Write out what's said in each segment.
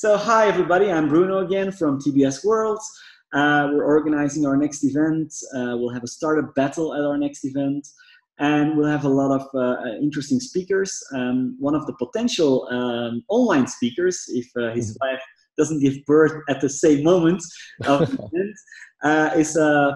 So, hi everybody, I'm Bruno again from TBS World. We're organizing our next event. We'll have a startup battle at our next event, and we'll have a lot of interesting speakers. One of the potential online speakers, if his wife doesn't give birth at the same moment of the event, is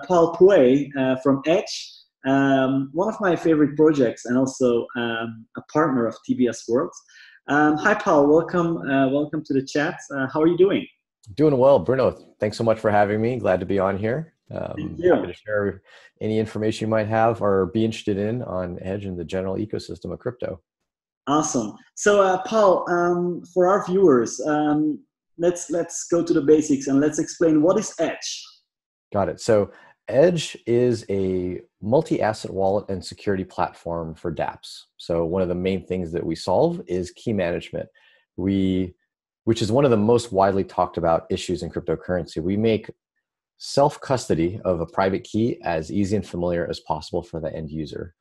Paul Puey from Edge. One of my favorite projects, and also a partner of TBS World. Hi, Paul. Welcome to the chat. How are you doing? Doing well, Bruno. Thanks so much for having me. Glad to be on here. Thank you. Happy to share any information you might have or be interested in on Edge and the general ecosystem of crypto. Awesome. So, Paul, for our viewers, let's go to the basics and let's explain what is Edge. Got it. So Edge is a multi-asset wallet and security platform for dApps. So one of the main things that we solve is key management. Which is one of the most widely talked about issues in cryptocurrency. We make self-custody of a private key as easy and familiar as possible for the end user.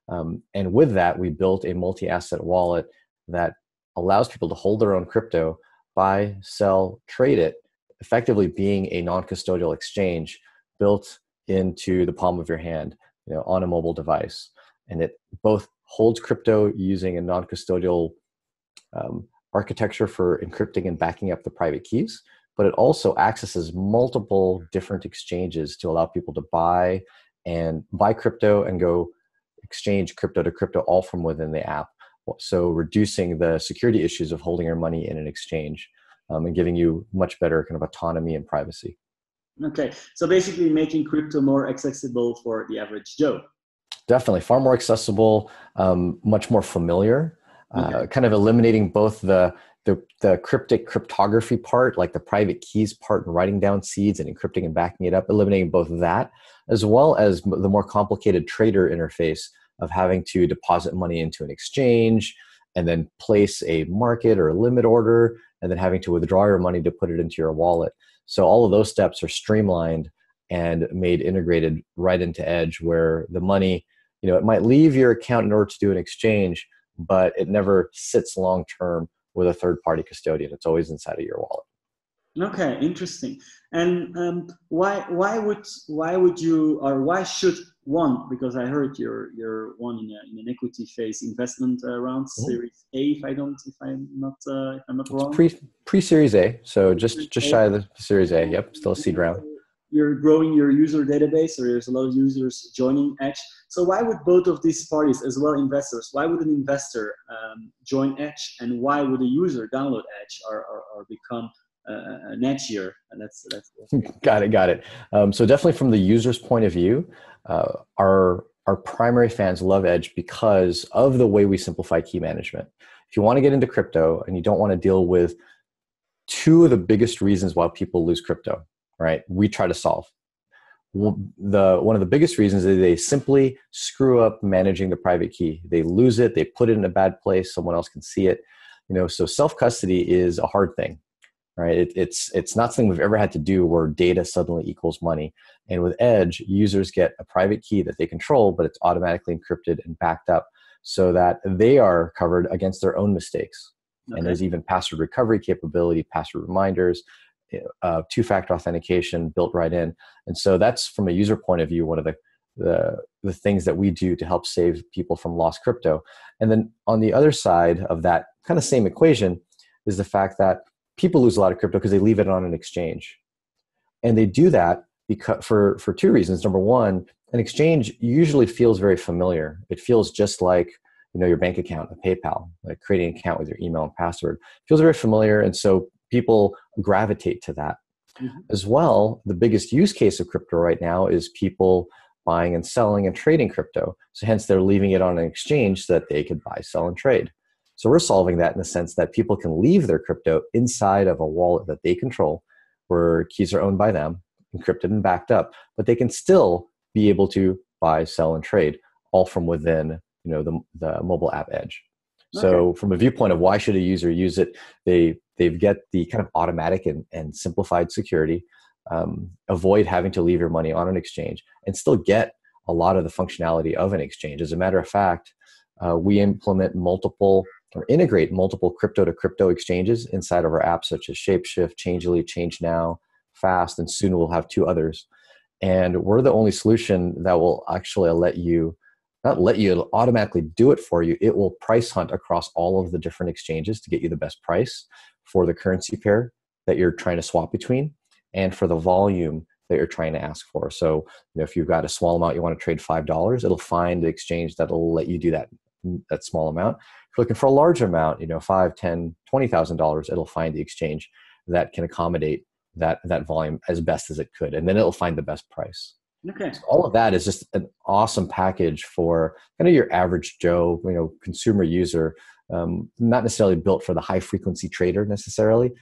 And with that, we built a multi-asset wallet that allows people to hold their own crypto, buy, sell, trade it, effectively being a non-custodial exchange built into the palm of your hand, on a mobile device. And it both holds crypto using a non-custodial architecture for encrypting and backing up the private keys, but it also accesses multiple different exchanges to allow people to buy crypto and go exchange crypto to crypto all from within the app. So reducing the security issues of holding your money in an exchange and giving you much better kind of autonomy and privacy. Okay, so basically making crypto more accessible for the average Joe. Definitely, far more accessible, much more familiar, kind of eliminating both the cryptic cryptography part, like the private keys part and writing down seeds and encrypting and backing it up, eliminating both that, as well as the more complicated trader interface of having to deposit money into an exchange and then place a market or a limit order, and then having to withdraw your money to put it into your wallet. So all of those steps are streamlined and made integrated right into Edge, where the money, it might leave your account in order to do an exchange, but it never sits long-term with a third-party custodian. It's always inside of your wallet. Okay, interesting. And why should one? Because I heard you're one in an equity phase investment round, Series A. If I'm not wrong. Pre-Series A, so just shy of the Series A. Yep, still a seed round. You're growing your user database, or there's a lot of users joining Edge. So why would both of these parties, as well investors, why would an investor join Edge, and why would a user download Edge or become an Edgier? And that's Got it. So definitely from the user's point of view, our primary fans love Edge because of the way we simplify key management. If you want to get into crypto and you don't want to deal with two of the biggest reasons why people lose crypto, right? We try to solve. One of the biggest reasons is they simply screw up managing the private key. They lose it, they put it in a bad place, someone else can see it. So self-custody is a hard thing, right? It's not something we've ever had to do where data suddenly equals money. And with Edge, users get a private key that they control, but it's automatically encrypted and backed up so that they are covered against their own mistakes. Okay. And there's even password recovery capability, password reminders, two-factor authentication built right in. And so that's, from a user point of view, one of the things that we do to help save people from lost crypto. And then on the other side of that kind of same equation is the fact that people lose a lot of crypto because they leave it on an exchange. And they do that because for two reasons. Number one, an exchange usually feels very familiar. It feels just like your bank account, a PayPal, like creating an account with your email and password. It feels very familiar, and so people gravitate to that. As well, the biggest use case of crypto right now is people buying and selling and trading crypto. So hence they're leaving it on an exchange so that they could buy, sell, and trade. So we're solving that in the sense that people can leave their crypto inside of a wallet that they control, where keys are owned by them, encrypted and backed up, but they can still be able to buy, sell, and trade all from within the mobile app Edge. Okay. So from a viewpoint of why should a user use it, they get the kind of automatic and simplified security, avoid having to leave your money on an exchange, and still get a lot of the functionality of an exchange. As a matter of fact, we implement multiple or integrate multiple crypto to crypto exchanges inside of our apps, such as Shapeshift, Changely, Change Now, Fast, and soon we'll have two others. And we're the only solution that will actually not let you, it'll automatically do it for you. It will price hunt across all of the different exchanges to get you the best price for the currency pair that you're trying to swap between and for the volume that you're trying to ask for. So, if you've got a small amount, you want to trade $5, it'll find the exchange that'll let you do that small amount. If you're looking for a large amount, $5, $10, $20,000, it'll find the exchange that can accommodate that volume as best as it could. And then it'll find the best price. Okay. So all of that is just an awesome package for kind of your average Joe, consumer user, not necessarily built for the high frequency trader necessarily.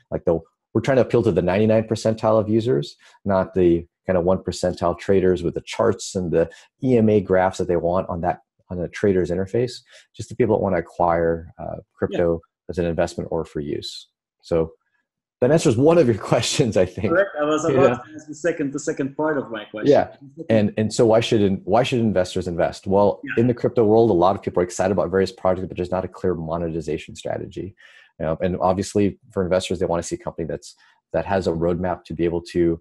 We're trying to appeal to the 99 percentile of users, not the kind of 1 percentile traders with the charts and the EMA graphs that they want on a trader's interface, just the people that want to acquire crypto as an investment or for use. So that answers one of your questions, I think. Correct. I was about to ask the second part of my question. Yeah, and so why should investors invest? Well, in the crypto world, a lot of people are excited about various projects, but there's not a clear monetization strategy. And obviously, for investors, they want to see a company that has a roadmap to be able to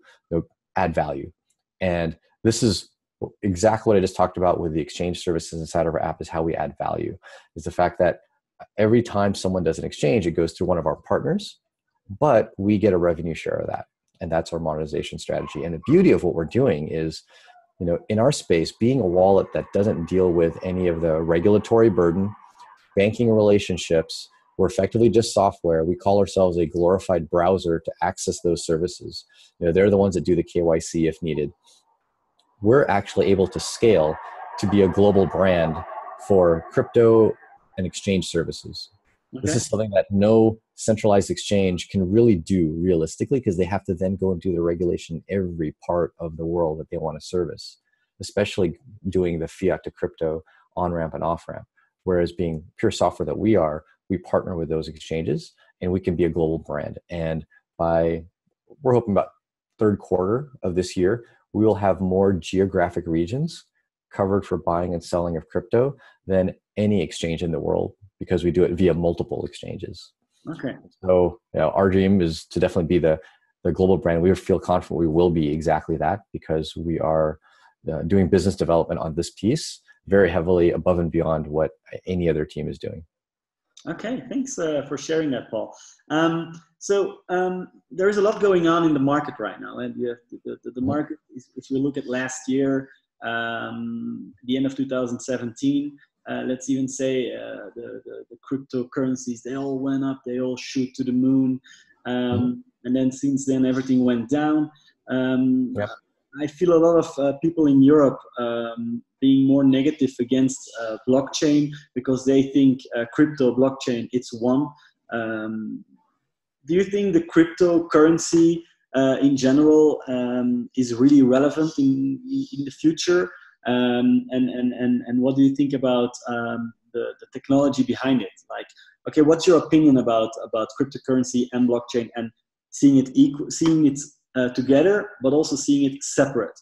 add value. And this is exactly what I just talked about with the exchange services inside of our app. Is how we add value. Is the fact that every time someone does an exchange, it goes through one of our partners, but we get a revenue share of that. And that's our monetization strategy. And the beauty of what we're doing is, in our space, being a wallet that doesn't deal with any of the regulatory burden, banking relationships, we're effectively just software. We call ourselves a glorified browser to access those services. They're the ones that do the KYC if needed. We're actually able to scale to be a global brand for crypto and exchange services. Okay. This is something that no centralized exchange can really do realistically, because they have to then go and do the regulation in every part of the world that they want to service, especially doing the fiat to crypto on-ramp and off-ramp. Whereas being pure software that we are, we partner with those exchanges and we can be a global brand. And we're hoping about third quarter of this year, we will have more geographic regions covered for buying and selling of crypto than any exchange in the world, because we do it via multiple exchanges. Okay. So our dream is to definitely be the global brand. We feel confident we will be exactly that, because we are doing business development on this piece very heavily above and beyond what any other team is doing. Okay, thanks for sharing that, Paul. So there is a lot going on in the market right now, and you have the market. If we look at last year, the end of 2017, let's even say the cryptocurrencies, they all went up, they all shoot to the moon, and then since then everything went down. I feel a lot of people in Europe being more negative against blockchain, because they think crypto blockchain, it's one. Do you think the cryptocurrency in general is really relevant in the future? And what do you think about the technology behind it? Like, okay, what's your opinion about cryptocurrency and blockchain, and seeing it together, but also seeing it separate?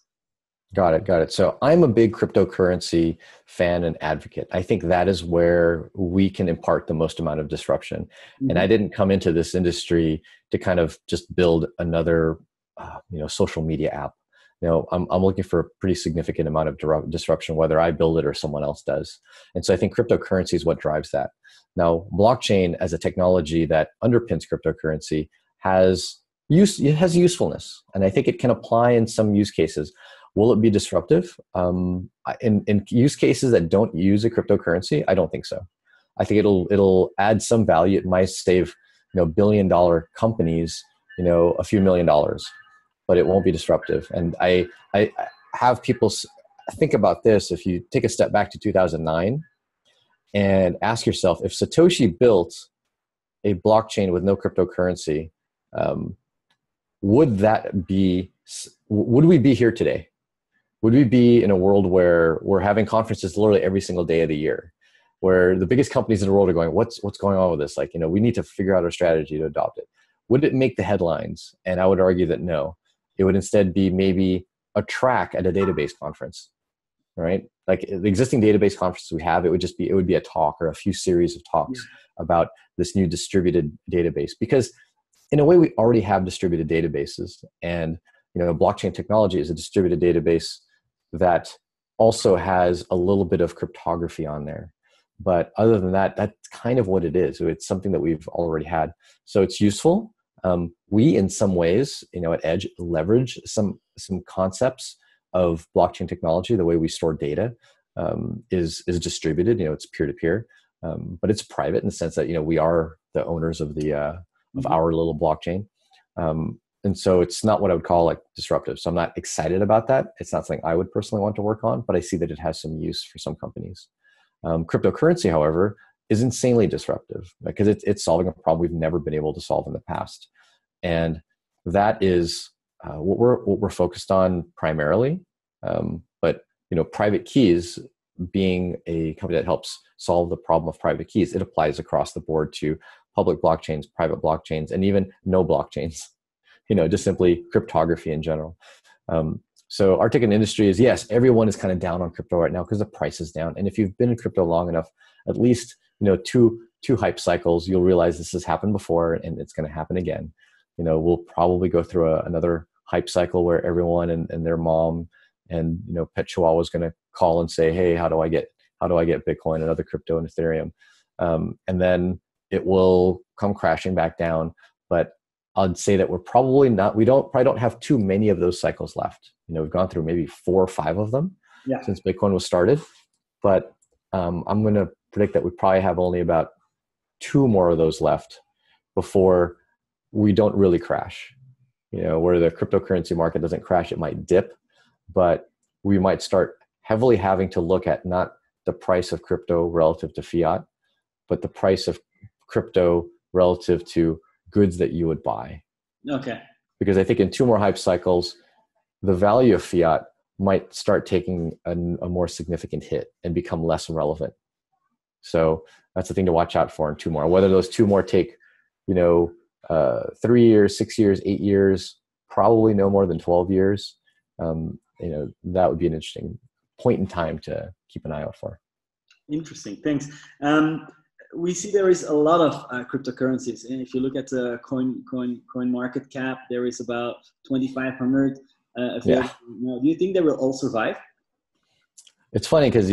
Got it. So I'm a big cryptocurrency fan and advocate. I think that is where we can impart the most amount of disruption. Mm-hmm. And I didn't come into this industry to kind of just build another, social media app. I'm looking for a pretty significant amount of disruption, whether I build it or someone else does. And so I think cryptocurrency is what drives that. Now, blockchain as a technology that underpins cryptocurrency has usefulness, and I think it can apply in some use cases. Will it be disruptive? In use cases that don't use a cryptocurrency, I don't think so. I think it'll add some value. It might save billion-dollar companies a few $1 million, but it won't be disruptive. And I have people think about this. If you take a step back to 2009 and ask yourself, if Satoshi built a blockchain with no cryptocurrency, would we be here today? Would we be in a world where we're having conferences literally every single day of the year, where the biggest companies in the world are going, what's going on with this? We need to figure out our strategy to adopt it. Would it make the headlines? And I would argue that no. It would instead be maybe a track at a database conference, right? like the existing database conferences we have, it would be a talk or a few series of Yeah. talks about this new distributed database, because in a way we already have distributed databases, and blockchain technology is a distributed database that also has a little bit of cryptography on there. But other than that, that's kind of what it is. So it's something that we've already had. So it's useful. We, in some ways, at Edge, leverage some concepts of blockchain technology. The way we store data is distributed. It's peer to peer, but it's private in the sense that we are the owners of the of our little blockchain. And so it's not what I would call like disruptive. So I'm not excited about that. It's not something I would personally want to work on, but I see that it has some use for some companies. Cryptocurrency, however, is insanely disruptive because it's solving a problem we've never been able to solve in the past. And that is what we're focused on primarily. But private keys, being a company that helps solve the problem of private keys, it applies across the board to public blockchains, private blockchains, and even no blockchains. Just simply cryptography in general. So our take in industry is, yes, everyone is kind of down on crypto right now because the price is down. And if you've been in crypto long enough, at least two hype cycles, you'll realize this has happened before and it's going to happen again. We'll probably go through another hype cycle where everyone and their mom and pet chihuahua is going to call and say, hey, how do I get Bitcoin and other crypto and Ethereum? And then it will come crashing back down. But I'd say that we're probably not, we probably don't have too many of those cycles left. We've gone through maybe 4 or 5 of them since Bitcoin was started. But I'm going to predict that we probably have only about 2 more of those left before we don't really crash. Where the cryptocurrency market doesn't crash, it might dip, but we might start heavily having to look at not the price of crypto relative to fiat, but the price of crypto relative to goods that you would buy. Okay. Because I think in 2 more hype cycles, the value of fiat might start taking a more significant hit and become less relevant. So that's the thing to watch out for in 2 more. Whether those 2 more take, 3 years, 6 years, 8 years, probably no more than 12 years. That would be an interesting point in time to keep an eye out for. Interesting. Thanks. We see there is a lot of cryptocurrencies, and if you look at the coin market cap, there is about 2,500. Do you think they will all survive? It's funny because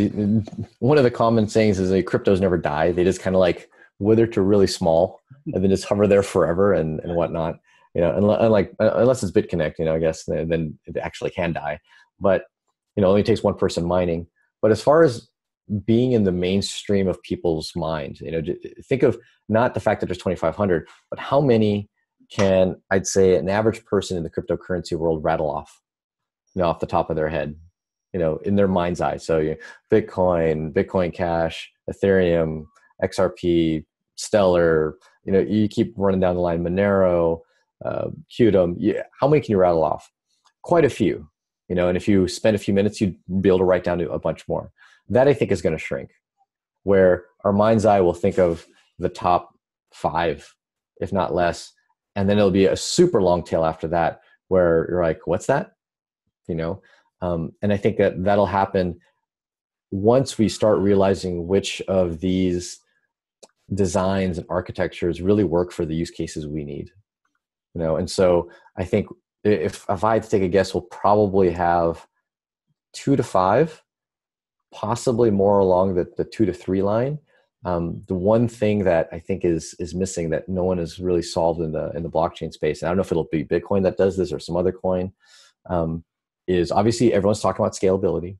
one of the common sayings is that cryptos never die. They just kind of like wither to really small and then just hover there forever and whatnot. Unless it's BitConnect, I guess then it actually can die. But it only takes one person mining. But as far as being in the mainstream of people's mind, think of not the fact that there's 2,500, but how many can, I'd say, an average person in the cryptocurrency world rattle off, off the top of their head, in their mind's eye. So Bitcoin Cash, Ethereum, XRP, Stellar, you keep running down the line, Monero, Qtum. How many can you rattle off? Quite a few, and if you spend a few minutes, you'd be able to write down a bunch more. That I think is going to shrink, where our mind's eye will think of the top 5, if not less. And then it'll be a super long tail after that where you're like, what's that? And I think that'll happen once we start realizing which of these designs and architectures really work for the use cases we need. And so I think if I had to take a guess, we'll probably have 2 to 5, possibly more along the 2 to 3 line. The one thing that I think is missing that no one has really solved in the blockchain space, and I don't know if it'll be Bitcoin that does this or some other coin, is obviously everyone's talking about scalability,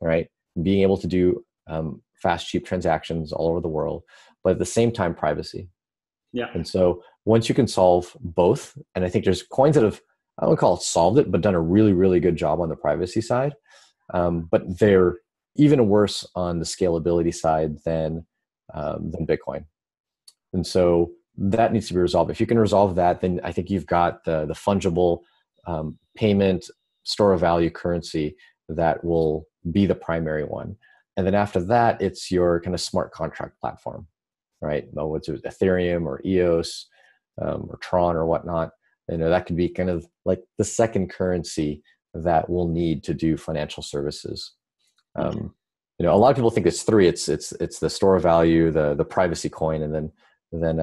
right? Being able to do fast, cheap transactions all over the world, but at the same time, privacy. Yeah. And so once you can solve both, and I think there's coins that have, I don't call it solved it, but done a really, really good job on the privacy side. But they're even worse on the scalability side than Bitcoin. And so that needs to be resolved. If you can resolve that, then I think you've got the fungible payment store of value currency that will be the primary one. And then after that, it's your kind of smart contract platform, right? Whether it's Ethereum or EOS or Tron or whatnot. That could be kind of like the second currency that we'll need to do financial services. A lot of people think it's three. It's the store of value, the privacy coin, and then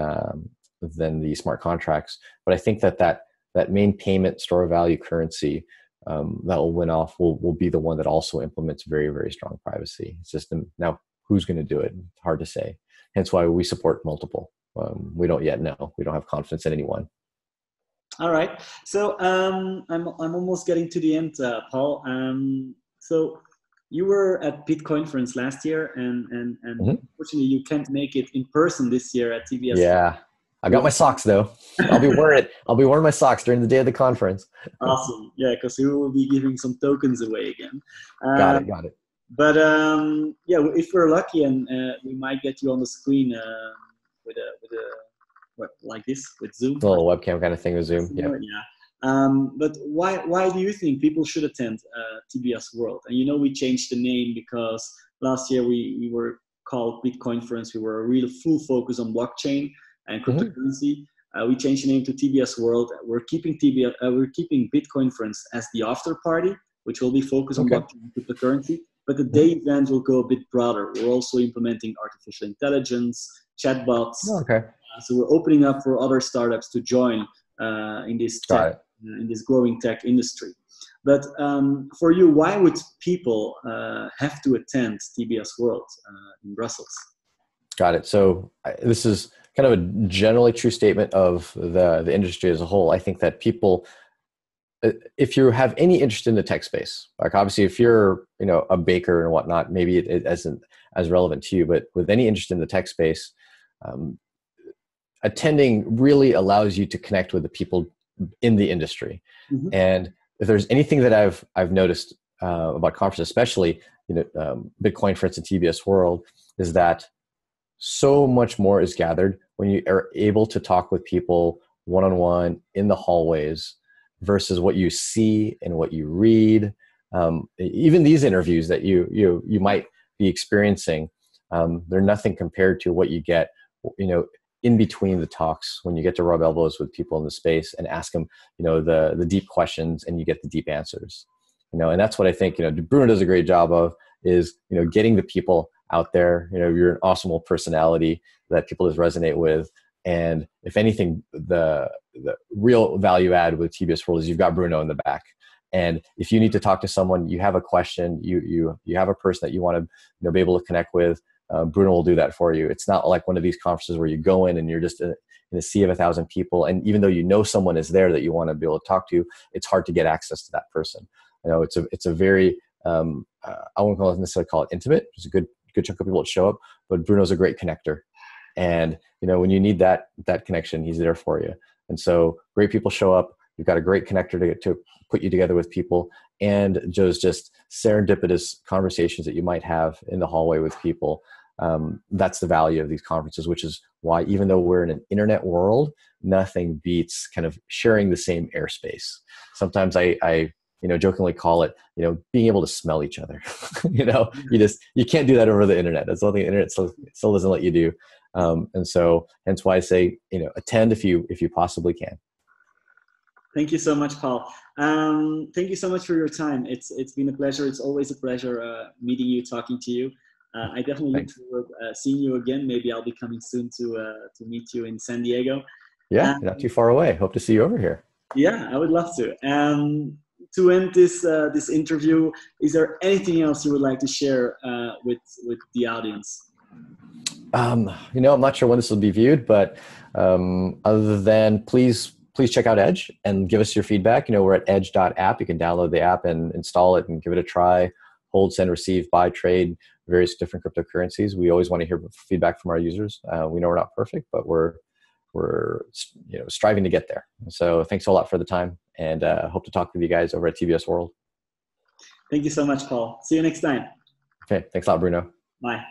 the smart contracts. But I think that main payment store of value currency that will win off will be the one that also implements very, very strong privacy. It's just now who's going to do it? It's hard to say. Hence why we support multiple. We don't yet know. We don't have confidence in any one. All right. So I'm almost getting to the end, Paul. So you were at Bitcoinference last year, and unfortunately you can't make it in person this year at TBS. Yeah, I got my socks though. I'll be wearing it. I'll be wearing my socks during the day of the conference. Awesome. Yeah, because we will be giving some tokens away again. Got it. But yeah, if we're lucky, and we might get you on the screen with a what, like this with Zoom, a little webcam kind of thing with Zoom. Yeah. But why do you think people should attend TBS World? And we changed the name because last year we were called Bitcoinference. We were a real full focus on blockchain and cryptocurrency. We changed the name to TBS World. We're keeping Bitcoinference as the after party, which will be focused on blockchain and cryptocurrency. But the day event will go a bit broader. We're also implementing artificial intelligence, chatbots. So we're opening up for other startups to join in this growing tech industry. But for you, why would people have to attend TBS World in Brussels? Got it. So this is kind of a generally true statement of the industry as a whole. I think that people, if you have any interest in the tech space, like obviously if you're a baker and whatnot, maybe it isn't as relevant to you, but with any interest in the tech space, attending really allows you to connect with the people in the industry. And if there's anything that I've noticed about conferences, especially Bitcoinference and TBS World, is that so much more is gathered when you are able to talk with people one-on-one in the hallways versus what you see and what you read. Even these interviews that you might be experiencing, they're nothing compared to what you get, in between the talks when you get to rub elbows with people in the space and ask them, the deep questions, and you get the deep answers. And that's what I think, Bruno does a great job of is, getting the people out there. You're an awesome personality that people just resonate with. And if anything, the real value add with TBS World is you've got Bruno in the back. And if you need to talk to someone, you have a question, you have a person that you want to be able to connect with, Bruno will do that for you. It's not like one of these conferences where you go in and you're just in a sea of 1,000 people. And even though someone is there that you want to be able to talk to, it's hard to get access to that person. It's a very, I won't necessarily call it intimate. There's a good chunk of people that show up, but Bruno's a great connector. And, when you need that connection, he's there for you. And so great people show up. You've got a great connector to put you together with people, and just serendipitous conversations that you might have in the hallway with people. That's the value of these conferences, which is why, even though we're in an internet world, nothing beats kind of sharing the same airspace. Sometimes I jokingly call it, being able to smell each other. You can't do that over the internet. That's something the internet still doesn't let you do. And so hence why I say, attend if you possibly can. Thank you so much, Paul. Thank you so much for your time. It's been a pleasure. It's always a pleasure meeting you, talking to you. I definitely look forward seeing you again. Maybe I'll be coming soon to meet you in San Diego. Yeah, not too far away. Hope to see you over here. Yeah, I would love to. To end this interview, is there anything else you would like to share with the audience? I'm not sure when this will be viewed, but other than please check out Edge and give us your feedback. We're at edge.app. You can download the app and install it and give it a try. Hold, send, receive, buy, trade, various different cryptocurrencies. We always want to hear feedback from our users. We know we're not perfect, but we're striving to get there. So thanks a lot for the time, and hope to talk with you guys over at TBS World. Thank you so much, Paul. See you next time. Okay, thanks a lot, Bruno. Bye.